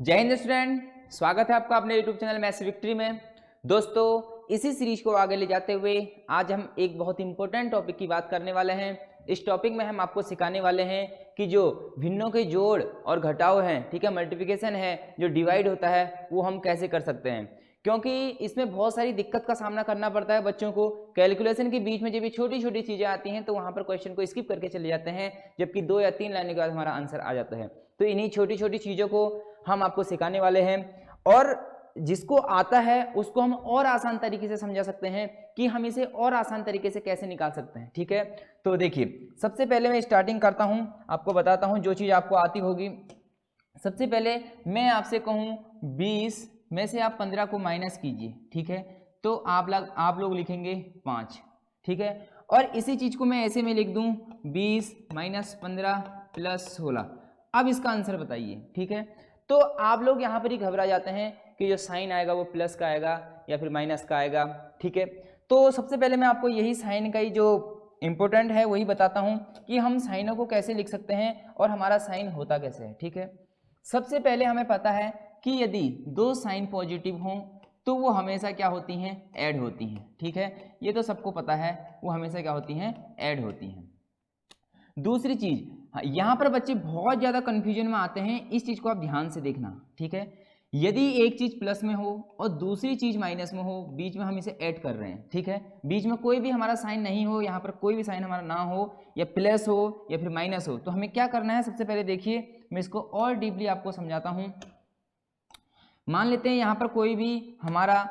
जय हिंद स्टूडेंट, स्वागत है आपका अपने यूट्यूब चैनल मैथ्स विक्ट्री में। दोस्तों, इसी सीरीज को आगे ले जाते हुए आज हम एक बहुत इंपॉर्टेंट टॉपिक की बात करने वाले हैं। इस टॉपिक में हम आपको सिखाने वाले हैं कि जो भिन्नों के जोड़ और घटाव हैं, ठीक है, मल्टीप्लिकेशन है, जो डिवाइड होता है वो हम कैसे कर सकते हैं। क्योंकि इसमें बहुत सारी दिक्कत का सामना करना पड़ता है बच्चों को। कैलकुलेशन के बीच में जब भी छोटी छोटी चीज़ें आती हैं तो वहाँ पर क्वेश्चन को स्किप करके चले जाते हैं, जबकि 2 या 3 लाइन के बाद हमारा आंसर आ जाता है। तो इन्हीं छोटी छोटी चीज़ों को हम आपको सिखाने वाले हैं, और जिसको आता है उसको हम और आसान तरीके से समझा सकते हैं कि हम इसे और आसान तरीके से कैसे निकाल सकते हैं। ठीक है, तो देखिए, सबसे पहले मैं स्टार्टिंग करता हूं, आपको बताता हूं जो चीज़ आपको आती होगी। सबसे पहले मैं आपसे कहूं 20 में से आप 15 को माइनस कीजिए, ठीक है, तो आप लोग लिखेंगे 5, ठीक है। और इसी चीज़ को मैं ऐसे में लिख दूं 20 माइनस 15 प्लस 16। अब इसका आंसर बताइए, ठीक है। तो आप लोग यहाँ पर ही घबरा जाते हैं कि जो साइन आएगा वो प्लस का आएगा या फिर माइनस का आएगा, ठीक है। तो सबसे पहले मैं आपको यही साइन का ही जो इम्पोर्टेंट है वही बताता हूँ कि हम साइनों को कैसे लिख सकते हैं और हमारा साइन होता कैसे है, ठीक है। सबसे पहले हमें पता है कि यदि दो साइन पॉजिटिव हों तो वो हमेशा क्या होती हैं, ऐड होती हैं, ठीक है। ये तो सबको पता है, वो हमेशा क्या होती हैं, ऐड होती हैं। दूसरी चीज, यहाँ पर बच्चे बहुत ज़्यादा कंफ्यूजन में आते हैं, इस चीज़ को आप ध्यान से देखना, ठीक है। यदि एक चीज़ प्लस में हो और दूसरी चीज़ माइनस में हो, बीच में हम इसे ऐड कर रहे हैं, ठीक है, बीच में कोई भी हमारा साइन नहीं हो, यहाँ पर कोई भी साइन हमारा ना हो, या प्लस हो या फिर माइनस हो, तो हमें क्या करना है। सबसे पहले देखिए, मैं इसको और डीपली आपको समझाता हूँ। मान लेते हैं यहाँ पर कोई भी हमारा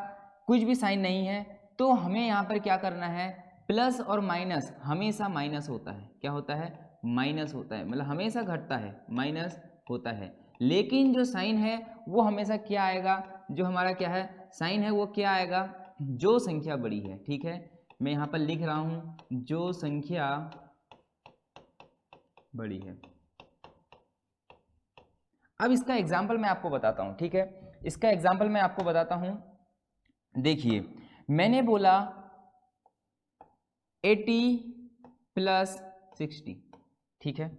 कुछ भी साइन नहीं है, तो हमें यहाँ पर क्या करना है, प्लस और माइनस हमेशा माइनस होता है। क्या होता है, माइनस होता है, मतलब हमेशा घटता है, माइनस होता है। लेकिन जो साइन है वो हमेशा क्या आएगा, जो हमारा क्या है साइन है वो क्या आएगा, जो संख्या बड़ी है, ठीक है। मैं यहाँ पर लिख रहा हूँ जो संख्या बड़ी है। अब इसका एग्जाम्पल मैं आपको बताता हूँ, ठीक है, इसका एग्जाम्पल मैं आपको बताता हूँ। देखिए, मैंने बोला 80 प्लस 60, ठीक है।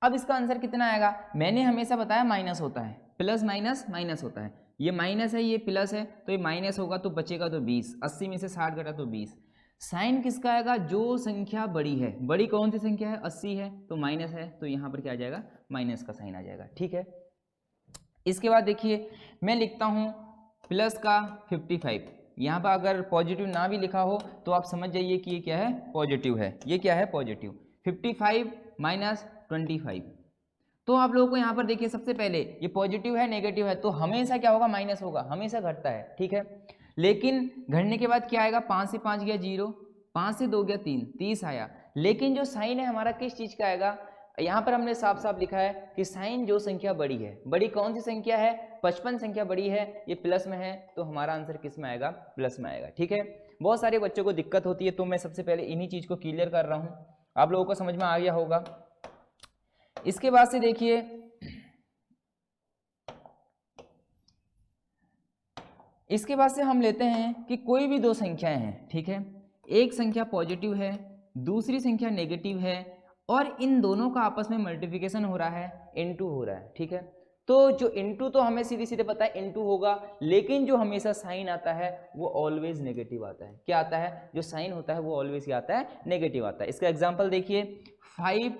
अब इसका आंसर कितना आएगा, मैंने हमेशा बताया माइनस होता है, प्लस माइनस माइनस होता है, ये माइनस है ये प्लस है, तो ये माइनस होगा तो बचेगा तो 20, 80 में से 60 घटा तो 20। साइन किसका आएगा, जो संख्या बड़ी है, बड़ी कौन सी संख्या है, 80 है, तो माइनस है, तो यहाँ पर क्या आ जाएगा, माइनस का साइन आ जाएगा, ठीक है। इसके बाद देखिए, मैं लिखता हूँ प्लस का 55। यहाँ पर अगर पॉजिटिव ना भी लिखा हो तो आप समझ जाइए कि ये क्या है, पॉजिटिव है। ये क्या है, पॉजिटिव। 55 माइनस 25, तो आप लोगों को यहाँ पर देखिए, सबसे पहले ये पॉजिटिव है नेगेटिव है तो हमेशा क्या होगा, माइनस होगा, हमेशा घटता है, ठीक है। लेकिन घटने के बाद क्या आएगा, 5 से 5 गया 0, 5 से 2 गया 3, 30 आया। लेकिन जो साइन है हमारा किस चीज़ का आएगा, यहाँ पर हमने साफ साफ लिखा है कि साइन जो संख्या बड़ी है, बड़ी कौन सी संख्या है, 55 संख्या बड़ी है, ये प्लस में है, तो हमारा आंसर किस में आएगा, प्लस में आएगा, ठीक है। बहुत सारे बच्चों को दिक्कत होती है, तो मैं सबसे पहले इन्हीं चीज़ को क्लियर कर रहा हूँ, आप लोगों को समझ में आ गया होगा। इसके बाद से देखिए, इसके बाद से हम लेते हैं कि कोई भी दो संख्याएं हैं, ठीक है, एक संख्या पॉजिटिव है, दूसरी संख्या नेगेटिव है, और इन दोनों का आपस में मल्टीप्लिकेशन हो रहा है, इनटू हो रहा है, ठीक है। तो जो इनटू तो हमें सीधे सीधे पता है इनटू होगा, लेकिन जो हमेशा साइन आता है वो ऑलवेज नेगेटिव आता है। क्या आता है, जो साइन होता है वो ऑलवेज क्या आता है, नेगेटिव आता है। इसका एग्जाम्पल देखिए, 5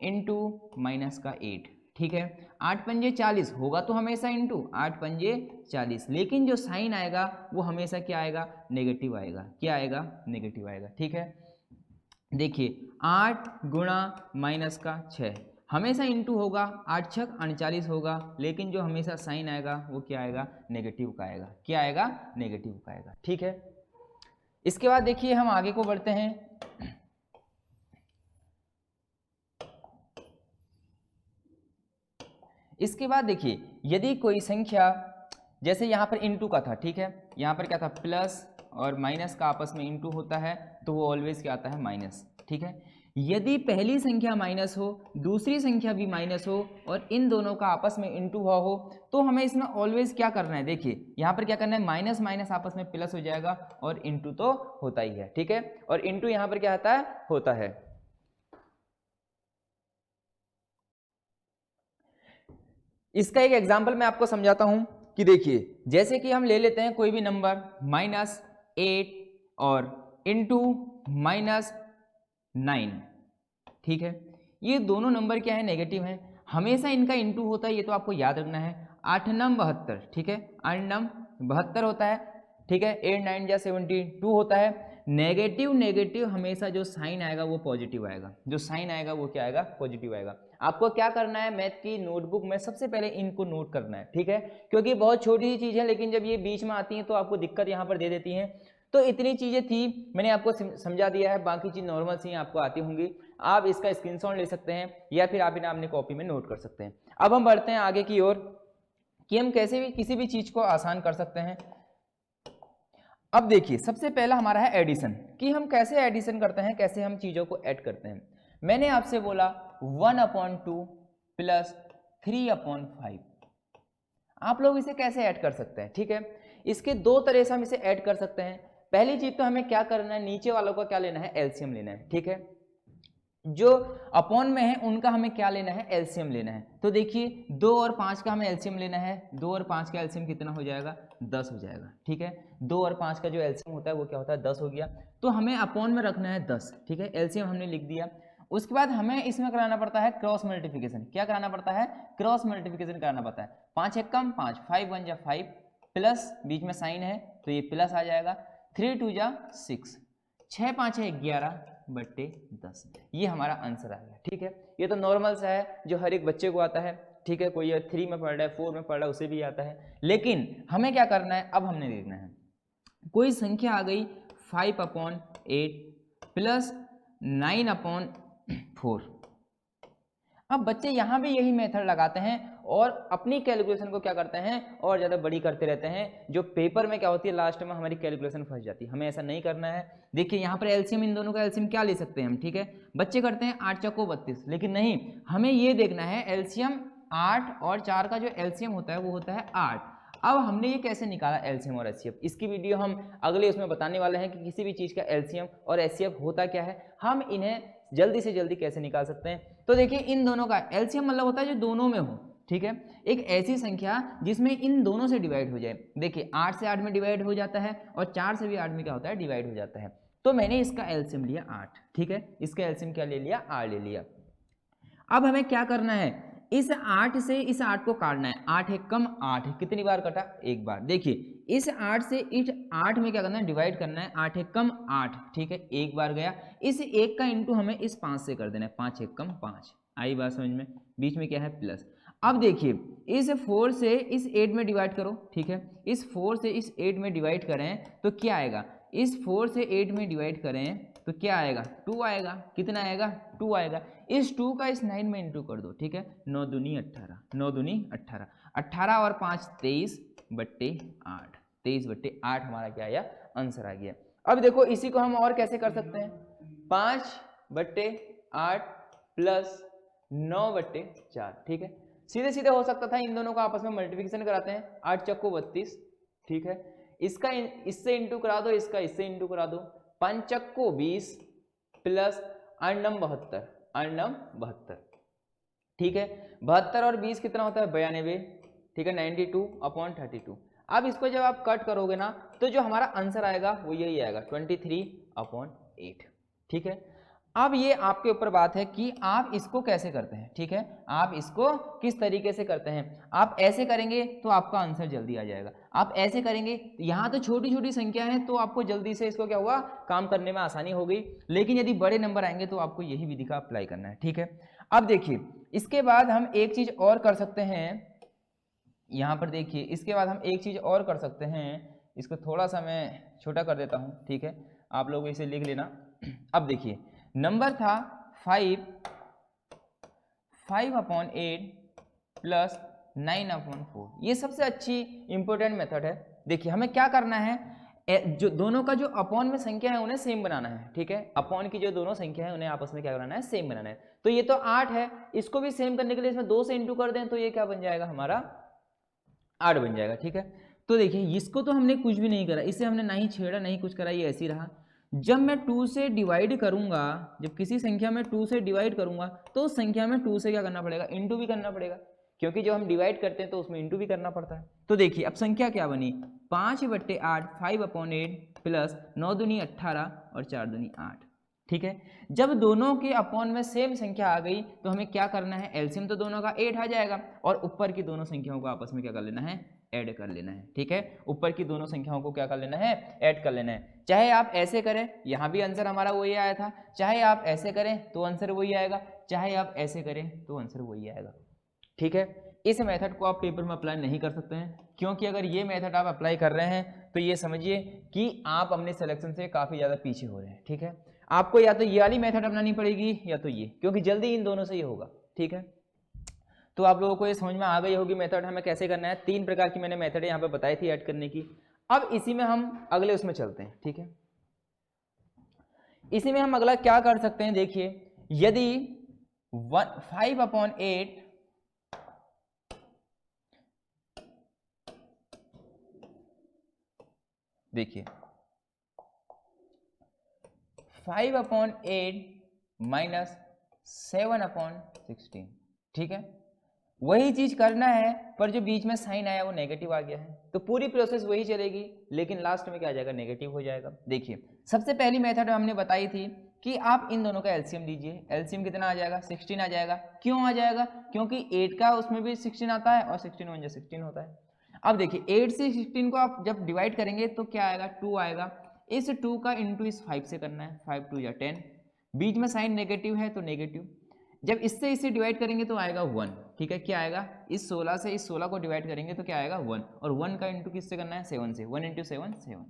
इंटू माइनस का 8, ठीक है, 8 पंजे 40 होगा तो हमेशा इंटू, 8 पंजे 40, लेकिन जो साइन आएगा वो हमेशा क्या आएगा, नेगेटिव आएगा। क्या आएगा, नेगेटिव आएगा, ठीक है। देखिए, 8 गुणा माइनस का 6 हमेशा इंटू होगा, 8 छक 39 होगा, लेकिन जो हमेशा साइन आएगा वो क्या आएगा, नेगेटिव का आएगा। क्या आएगा, नेगेटिव का आएगा, ठीक है। इसके बाद देखिए, हम आगे को बढ़ते हैं। इसके बाद देखिए, यदि कोई संख्या, जैसे यहाँ पर इंटू का था, ठीक है, यहाँ पर क्या था, प्लस और माइनस का आपस में इंटू होता है, तो वो ऑलवेज क्या आता है, माइनस, ठीक है। यदि पहली संख्या माइनस हो, दूसरी संख्या भी माइनस हो, और इन दोनों का आपस में इंटू हुआ हो, तो हमें इसमें ऑलवेज क्या करना है, देखिए यहाँ पर क्या करना है, माइनस माइनस आपस में प्लस हो जाएगा, और इंटू तो होता ही है, ठीक है। और इंटू यहाँ पर क्या होता है, होता है। इसका एक एग्जाम्पल मैं आपको समझाता हूं कि देखिए, जैसे कि हम ले लेते हैं कोई भी नंबर -8 और इंटू -9, ठीक है। ये दोनों नंबर क्या है, नेगेटिव हैं, हमेशा इनका इंटू होता है, ये तो आपको याद रखना है। 8 9 72, ठीक है, 8 9 72 होता है, ठीक है। 8 9 जा 72 होता है। नेगेटिव नेगेटिव हमेशा जो साइन आएगा वो पॉजिटिव आएगा, जो साइन आएगा वो क्या आएगा, पॉजिटिव आएगा। आपको क्या करना है, मैथ की नोटबुक में सबसे पहले इनको नोट करना है, ठीक है, क्योंकि बहुत छोटी सी चीज़ है, लेकिन जब ये बीच में आती हैं तो आपको दिक्कत यहाँ पर दे देती हैं। तो इतनी चीज़ें थी, मैंने आपको समझा दिया है, बाकी चीज़ नॉर्मल सी आपको आती होंगी। आप इसका स्क्रीनशॉट ले सकते हैं या फिर आप इन्हें अपनी कॉपी में नोट कर सकते हैं। अब हम बढ़ते हैं आगे की ओर कि हम कैसे भी किसी भी चीज़ को आसान कर सकते हैं। अब देखिए, सबसे पहला हमारा है एडिशन, कि हम कैसे एडिशन करते हैं, कैसे हम चीज़ों को ऐड करते हैं। मैंने आपसे बोला 1/2 प्लस 3/5, आप लोग इसे कैसे ऐड कर सकते हैं, ठीक है। इसके दो तरह से हम इसे ऐड कर सकते हैं। पहली चीज़ तो हमें क्या करना है, नीचे वालों का क्या लेना है, एलसीएम लेना है, ठीक है। जो अपॉन में है उनका हमें क्या लेना है, एलसीएम लेना है। तो देखिए 2 और 5 का हमें एलसीएम लेना है। 2 और 5 का एलसीएम कितना हो जाएगा, 10 हो जाएगा, ठीक है। 2 और 5 का जो एलसीएम होता है वो क्या होता है, 10 हो गया। तो हमें अपॉन में रखना है 10, ठीक है, एलसीएम हमने लिख दिया। उसके बाद हमें इसमें कराना पड़ता है क्रॉस मल्टीप्लिकेशन। क्या कराना पड़ता है, क्रॉस मल्टीप्लिकेशन कराना पड़ता है। 5 एक कम 5, 5 1 जा 5, प्लस बीच में साइन है तो ये प्लस आ जाएगा। 3 2 जा 6, 6 5 है 11/10, ये हमारा आंसर आ गया, ठीक है। ये तो नॉर्मल सा है, जो हर एक बच्चे को आता है, ठीक है। कोई 3 में पढ़ रहा है, 4 में पढ़ रहा है, उसे भी आता है। लेकिन हमें क्या करना है, अब हमने देखना है कोई संख्या आ गई 5/8 प्लस 9/4। अब बच्चे यहाँ भी यही मेथड लगाते हैं और अपनी कैलकुलेशन को क्या करते हैं, और ज़्यादा बड़ी करते रहते हैं, जो पेपर में क्या होती है, लास्ट में हमारी कैलकुलेशन फंस जाती है। हमें ऐसा नहीं करना है। देखिए यहाँ पर एलसीएम, इन दोनों का एलसीएम क्या ले सकते हैं हम, ठीक है। बच्चे करते हैं 8 चौको 32, लेकिन नहीं, हमें ये देखना है एलसीएम 8 और 4 का जो एलसीएम होता है वो होता है 8। अब हमने ये कैसे निकाला एलसीएम और एचसीएफ, इसकी वीडियो हम अगले उसमें बताने वाले हैं कि किसी भी चीज़ का एलसीएम और एचसीएफ होता क्या है, हम इन्हें जल्दी से जल्दी कैसे निकाल सकते हैं। तो देखिए इन दोनों का एलसीएम मतलब होता है जो दोनों में हो, ठीक है, एक ऐसी संख्या जिसमें इन दोनों से डिवाइड हो जाए। देखिए 8 से 8 में डिवाइड हो जाता है और 4 से भी 8 में क्या होता है, डिवाइड हो जाता है। तो मैंने इसका एलसीएम लिया 8, ठीक है, इसका एलसीएम क्या ले लिया, 8 ले लिया। अब हमें क्या करना है, इस 8 से इस 8 को काटना है। 8 एक कम 8, कितनी बार कटा, एक बार। देखिए इस 8 से इस 8 में क्या करना है, डिवाइड करना है। 8 एक कम 8, ठीक है, एक बार गया। इस 1 का इंटू हमें इस 5 से कर देना है। 5 एक कम 5, आई बात समझ में, बीच में क्या है प्लस। अब देखिए इस 4 से इस 8 में डिवाइड करो, ठीक है, इस 4 से इस 8 में डिवाइड करें तो क्या आएगा, इस 4 से 8 में डिवाइड करें तो क्या आएगा, 2 आएगा। कितना आएगा, 2 आएगा। इस 2 का इस 9 में इंटू कर दो, ठीक है, 9 दूनी 18, 9 दूनी 18, 18 और 5 23/8, 23/8 हमारा क्या आया, आंसर आ गया। अब देखो इसी को हम और कैसे कर सकते हैं, 5/8 प्लस 9/4, ठीक है, सीधे सीधे हो सकता था। इन दोनों का आपस में मल्टीप्लिकेशन कराते हैं। 8 चक्को 32, ठीक है, इसका इससे इंटू करा दो, इसका इससे इंटू करा दो। 5 चक्को 20 प्लस 8 9 72, 8 9 72, ठीक है। 72 और 20 कितना होता है, 92, ठीक है, 92/32। अब इसको जब आप कट करोगे ना तो जो हमारा आंसर आएगा वो यही आएगा, 23/8, ठीक है। अब ये आपके ऊपर बात है कि आप इसको कैसे करते हैं, ठीक है, आप इसको किस तरीके से करते हैं। आप ऐसे करेंगे तो आपका आंसर जल्दी आ जाएगा। आप ऐसे करेंगे, यहाँ तो छोटी छोटी संख्या है तो आपको जल्दी से इसको क्या हुआ, काम करने में आसानी हो गई। लेकिन यदि बड़े नंबर आएंगे तो आपको यही विधि का अप्लाई करना है, ठीक है। अब देखिए इसके बाद हम एक चीज और कर सकते हैं, यहाँ पर देखिए इसके बाद हम एक चीज और कर सकते हैं। इसको थोड़ा सा मैं छोटा कर देता हूँ, ठीक है, आप लोग इसे लिख लेना। अब देखिए नंबर था 5/8 प्लस 9/4, ये सबसे अच्छी इंपॉर्टेंट मेथड है। देखिए हमें क्या करना है, जो दोनों का जो अपॉन में संख्या है उन्हें सेम बनाना है, ठीक है, अपॉन की जो दोनों संख्या है उन्हें आपस में क्या बनाना है, सेम बनाना है। तो ये तो 8 है, इसको भी सेम करने के लिए इसमें 2 से इंटू कर दें तो ये क्या बन जाएगा, हमारा 8 बन जाएगा, ठीक है। तो देखिए इसको तो हमने कुछ भी नहीं करा, इसे हमने ना ही छेड़ा नहीं कुछ करा, ये ऐसे ही रहा। जब मैं 2 से डिवाइड करूंगा, जब किसी संख्या में 2 से डिवाइड करूंगा तो उस संख्या में 2 से क्या करना पड़ेगा, इंटू भी करना पड़ेगा, क्योंकि जब हम डिवाइड करते हैं तो उसमें इंटू भी करना पड़ता है। तो देखिए अब संख्या क्या बनी, 5/8 5/8 प्लस 9 दूनी 18 और 4 दूनी 8। ठीक है, जब दोनों के अपॉन में सेम संख्या आ गई तो हमें क्या करना है, एलसीएम तो दोनों का 8 आ जाएगा और ऊपर की दोनों संख्याओं को आपस में क्या कर लेना है, ऐड कर लेना है। ठीक है, ऊपर की दोनों संख्याओं को क्या कर लेना है, ऐड कर लेना है। चाहे आप ऐसे करें, यहाँ भी आंसर हमारा वही आया था, चाहे आप ऐसे करें तो आंसर वही आएगा, चाहे आप ऐसे करें तो आंसर वही आएगा। ठीक है, इस मेथड को आप पेपर में अप्लाई नहीं कर सकते हैं, क्योंकि अगर ये मेथड आप अप्लाई कर रहे हैं तो ये समझिए कि आप अपने सिलेक्शन से काफ़ी ज़्यादा पीछे हो रहे हैं। ठीक है, आपको या तो ये वाली मेथड अपनानी पड़ेगी या तो ये, क्योंकि जल्दी इन दोनों से ये होगा। ठीक है, तो आप लोगों को ये समझ में आ गई होगी मेथड हमें कैसे करना है। 3 प्रकार की मैंने मेथड यहाँ पे बताई थी ऐड करने की। अब इसी में हम अगले उसमें चलते हैं। ठीक है, इसी में हम अगला क्या कर सकते हैं, देखिए यदि 5/8 देखिए 5/8 माइनस 7/16। ठीक है, वही चीज करना है, पर जो बीच में साइन आया वो नेगेटिव आ गया है, तो पूरी प्रोसेस वही चलेगी, लेकिन लास्ट में क्या आ जाएगा, नेगेटिव हो जाएगा। देखिए सबसे पहली मेथड हमने बताई थी कि आप इन दोनों का एलसीएम लीजिए। एलसीएम कितना आ जाएगा, 16 आ जाएगा। क्यों आ जाएगा, क्योंकि 8 का उसमें भी 16 आता है और 16 1 16 होता है। अब देखिए 8 से 16 को आप जब डिवाइड करेंगे तो क्या आएगा, 2 आएगा। इस 2 का इंटू इस 5 से करना है, 5 2 या 10, बीच में साइन नेगेटिव है तो नेगेटिव। जब इससे इसे डिवाइड करेंगे तो आएगा 1। ठीक है, क्या आएगा, इस 16 से इस 16 को डिवाइड करेंगे तो क्या आएगा 1, और 1 का इंटू किससे करना है, 7 से, 1 × 7 7।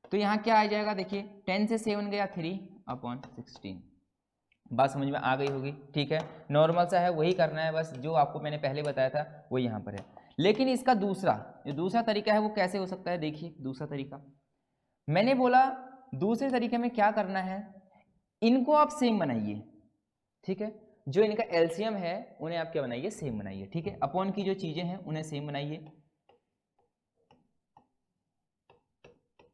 तो यहाँ क्या आ जाएगा, देखिए 10 से 7 गया 3/16। बात समझ में आ गई होगी। ठीक है, नॉर्मल सा है, वही करना है, बस जो आपको मैंने पहले बताया था वो यहाँ पर है। लेकिन इसका जो दूसरा तरीका है वो कैसे हो सकता है, देखिए दूसरा तरीका मैंने बोला, दूसरे तरीके में क्या करना है, इनको आप सेम बनाइए। ठीक है, जो इनका एलसीएम है उन्हें आप क्या बनाइए, सेम बनाइए। ठीक है, अपॉन की जो चीजें हैं उन्हें सेम बनाइए।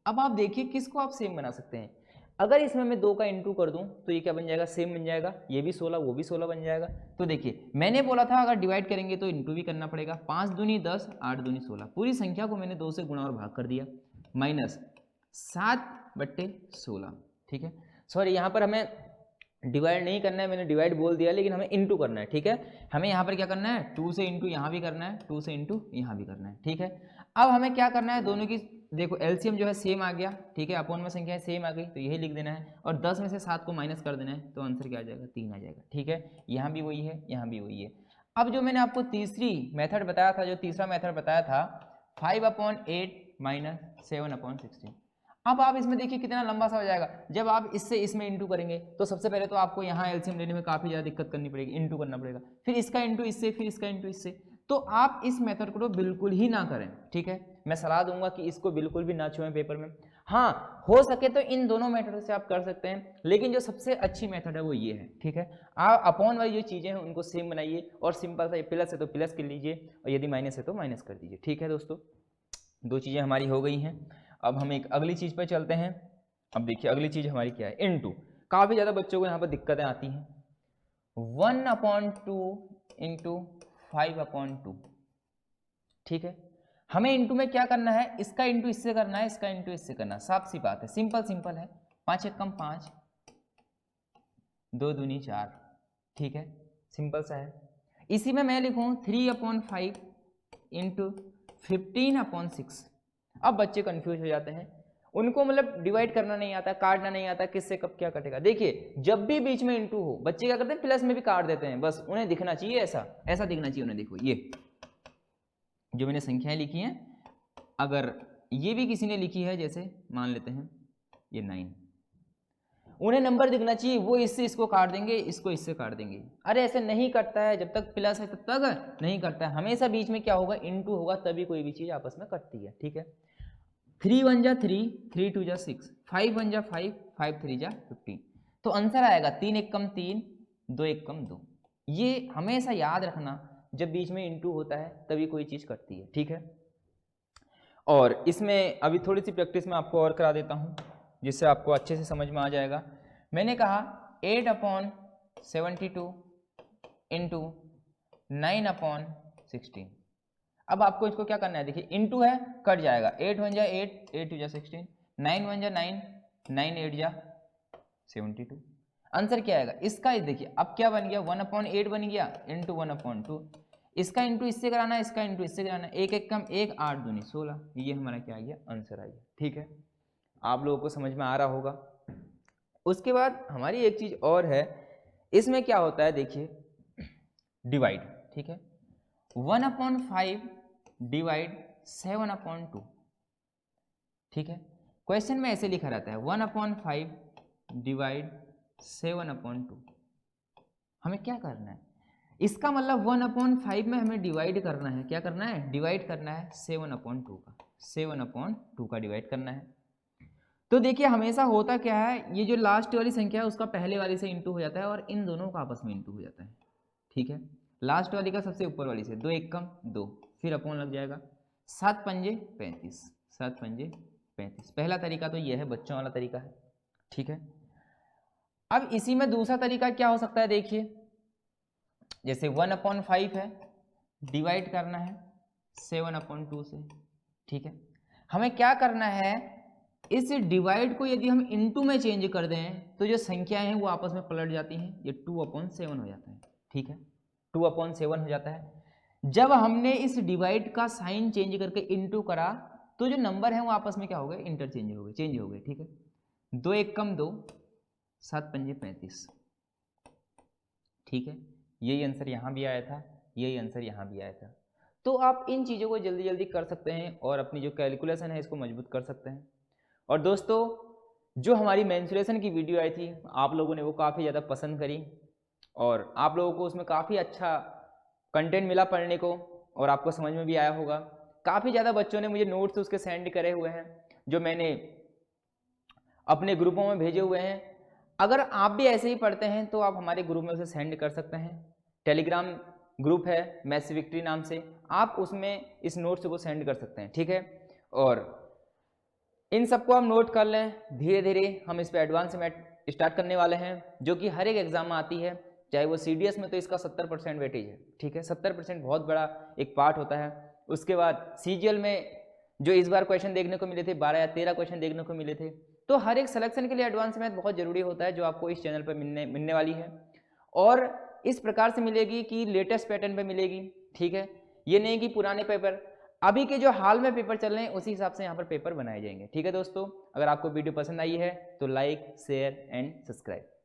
अब आप देखिए किसको आप सेम बना सकते हैं। अगर इसमें मैं 2 का इंटू कर दूं तो ये क्या बन जाएगा, सेम बन जाएगा, ये भी 16 वो भी 16 बन जाएगा। तो देखिए मैंने बोला था अगर डिवाइड करेंगे तो इंटू भी करना पड़ेगा। 5 दूनी 10 8 दूनी 16, पूरी संख्या को मैंने 2 से गुणा और भाग कर दिया, माइनस 7/16। ठीक है, सॉरी यहाँ पर हमें डिवाइड नहीं करना है, मैंने डिवाइड बोल दिया, लेकिन हमें इंटू करना है। ठीक है, हमें यहाँ पर क्या करना है, 2 से इंटू यहाँ भी करना है, 2 से इंटू यहाँ भी करना है। ठीक है, अब हमें क्या करना है, दोनों की देखो एलसीएम जो है सेम आ गया। ठीक है, अपॉन में संख्या सेम आ गई तो यही लिख देना है, और 10 में से 7 को माइनस कर देना है, तो आंसर क्या आ जाएगा, 3 आ जाएगा। ठीक है, यहाँ भी वही है, यहाँ भी वही है। अब जो मैंने आपको तीसरी मेथड बताया था, जो तीसरा मेथड बताया था 5/8 माइनस 7/16। अब आप इसमें देखिए कितना लंबा सा हो जाएगा। जब आप इससे इसमें इंटू करेंगे तो सबसे पहले तो आपको यहाँ एलसीएम लेने में काफ़ी ज़्यादा दिक्कत करनी पड़ेगी, इंटू करना पड़ेगा, फिर इसका इंटू इससे, फिर इसका इंटू इससे। तो आप इस मेथड को बिल्कुल ही ना करें। ठीक है, मैं सलाह दूंगा कि इसको बिल्कुल भी ना छुएं पेपर में। हाँ, हो सके तो इन दोनों मेथड से आप कर सकते हैं, लेकिन जो सबसे अच्छी मेथड है वो ये है। ठीक है, आप अपॉन वाली जो चीज़ें हैं उनको सेम बनाइए, और सिंपल सा प्लस है तो प्लस कर लीजिए, और यदि माइनस है तो माइनस कर दीजिए। ठीक है दोस्तों, 2 चीज़ें हमारी हो गई हैं। अब हम एक अगली चीज़ पर चलते हैं। अब देखिए अगली चीज़ हमारी क्या है, इनटू। काफ़ी ज़्यादा बच्चों को यहाँ पर दिक्कतें आती हैं। 1/2 इंटू 5/2। ठीक है, हमें इंटू में क्या करना है, इसका इंटू इससे करना है, इसका इंटू इससे करना है, साफ सी बात है, सिंपल है। 5 एकम 5, 2 दूनी 4। ठीक है, सिंपल सा है। इसी में मैं लिखूँ 3/5 इंटू 15/6। अब बच्चे कंफ्यूज हो जाते हैं, उनको मतलब डिवाइड करना नहीं आता, काटना नहीं आता, किससे कब क्या कटेगा। देखिए जब भी बीच में इंटू हो, बच्चे क्या करते हैं, प्लस में भी काट देते हैं, बस उन्हें दिखना चाहिए ऐसा दिखना चाहिए उन्हें। देखो ये जो मैंने संख्याएं लिखी हैं, अगर ये भी किसी ने लिखी है, जैसे मान लेते हैं ये 9, उन्हें नंबर दिखना चाहिए, वो इससे इसको काट देंगे, इसको इससे काट देंगे। अरे ऐसे नहीं करता है, जब तक प्लस है तब तक नहीं करता है, हमेशा बीच में क्या होगा, इंटू होगा, तभी कोई भी चीज़ आपस में कटती है। ठीक है, 3 1 जा 3, 3 2 जा 6, 5 1 जा 5, 5 3 जा 15। तो आंसर आएगा 3 एकम 3, 2 एकम 2। ये हमेशा याद रखना, जब बीच में इंटू होता है तभी कोई चीज़ कटती है। ठीक है, और इसमें अभी थोड़ी सी प्रैक्टिस मैं आपको और करा देता हूँ, जिससे आपको अच्छे से समझ में आ जाएगा। मैंने कहा 8/72 इंटू 9/15 16। अब आपको इसको क्या करना है, देखिए इनटू है, कट जाएगा, 8 1 जा 8, 8 2 जा 16, 9 1 जा 9, 9 8 जा 72। आंसर क्या आएगा इसका, देखिए अब क्या बन गया, 1/8 बन गया इंटू 1/2। इसका इंटू इससे कराना है, इसका इंटू इससे कराना है, 1 1 कम 1, 8 दूनी 16। ये हमारा क्या आ गया, आंसर आ गया। ठीक है, आप लोगों को समझ में आ रहा होगा। उसके बाद हमारी एक चीज और है, इसमें क्या होता है देखिए, डिवाइड। ठीक है, 1/5 डिवाइड 7/2। ठीक है, क्वेश्चन में ऐसे लिखा रहता है 1/5 डिवाइड 7/2। हमें क्या करना है, इसका मतलब 1/5 में हमें डिवाइड करना है, क्या करना है, डिवाइड करना है 7/2 का, 7/2 का डिवाइड करना है। तो देखिए हमेशा होता क्या है, ये जो लास्ट वाली संख्या है उसका पहले वाली से इंटू हो जाता है और इन दोनों का आपस में इंटू हो जाता है। ठीक है, लास्ट वाली का सबसे ऊपर वाली से, 2 1 कम 2, फिर अपॉन लग जाएगा, 7 पंजे 35, 7 पंजे 35। पहला तरीका तो ये है, बच्चों वाला तरीका है। ठीक है, अब इसी में दूसरा तरीका क्या हो सकता है, देखिए जैसे 1/5 है, डिवाइड करना है 7/2 से। ठीक है, हमें क्या करना है, इस डिवाइड को यदि हम इनटू में चेंज कर दें तो जो संख्याएं हैं वो आपस में पलट जाती हैं, ये 2/7 हो जाता है। ठीक है, 2/7 हो जाता है। जब हमने इस डिवाइड का साइन चेंज करके इनटू करा तो जो नंबर है वो आपस में क्या हो गए, इंटरचेंज हो गए, चेंज हो गए। ठीक है, 2 1 कम 2, 7 पंजे 35। ठीक है, यही आंसर यहाँ भी आया था, यही आंसर यहाँ भी आया था। तो आप इन चीज़ों को जल्दी जल्दी कर सकते हैं और अपनी जो कैलकुलेशन है इसको मजबूत कर सकते हैं। और दोस्तों, जो हमारी मेंसुरेशन की वीडियो आई थी आप लोगों ने वो काफ़ी ज़्यादा पसंद करी और आप लोगों को उसमें काफ़ी अच्छा कंटेंट मिला पढ़ने को और आपको समझ में भी आया होगा। काफ़ी ज़्यादा बच्चों ने मुझे नोट्स उसके सेंड करे हुए हैं जो मैंने अपने ग्रुपों में भेजे हुए हैं। अगर आप भी ऐसे ही पढ़ते हैं तो आप हमारे ग्रुप में उसे सेंड कर सकते हैं। टेलीग्राम ग्रुप है मैथ्स विक्ट्री नाम से, आप उसमें इस नोट्स को सेंड कर सकते हैं। ठीक है, और इन सबको हम नोट कर लें, धीरे धीरे हम इस पर एडवांस मैथ स्टार्ट करने वाले हैं जो कि हर एक एग्जाम में आती है, चाहे वो CDS में तो इसका 70% वेटेज है। ठीक है, 70% बहुत बड़ा एक पार्ट होता है। उसके बाद CGL में जो इस बार क्वेश्चन देखने को मिले थे 12 या 13 क्वेश्चन देखने को मिले थे। तो हर एक सिलेक्शन के लिए एडवांस मैथ बहुत जरूरी होता है जो आपको इस चैनल पर मिलने वाली है और इस प्रकार से मिलेगी कि लेटेस्ट पैटर्न पे मिलेगी। ठीक है, ये नहीं कि पुराने पेपर, अभी के जो हाल में पेपर चल रहे हैं उसी हिसाब से यहाँ पर पेपर बनाए जाएंगे। ठीक है दोस्तों, अगर आपको वीडियो पसंद आई है तो लाइक शेयर एंड सब्सक्राइब।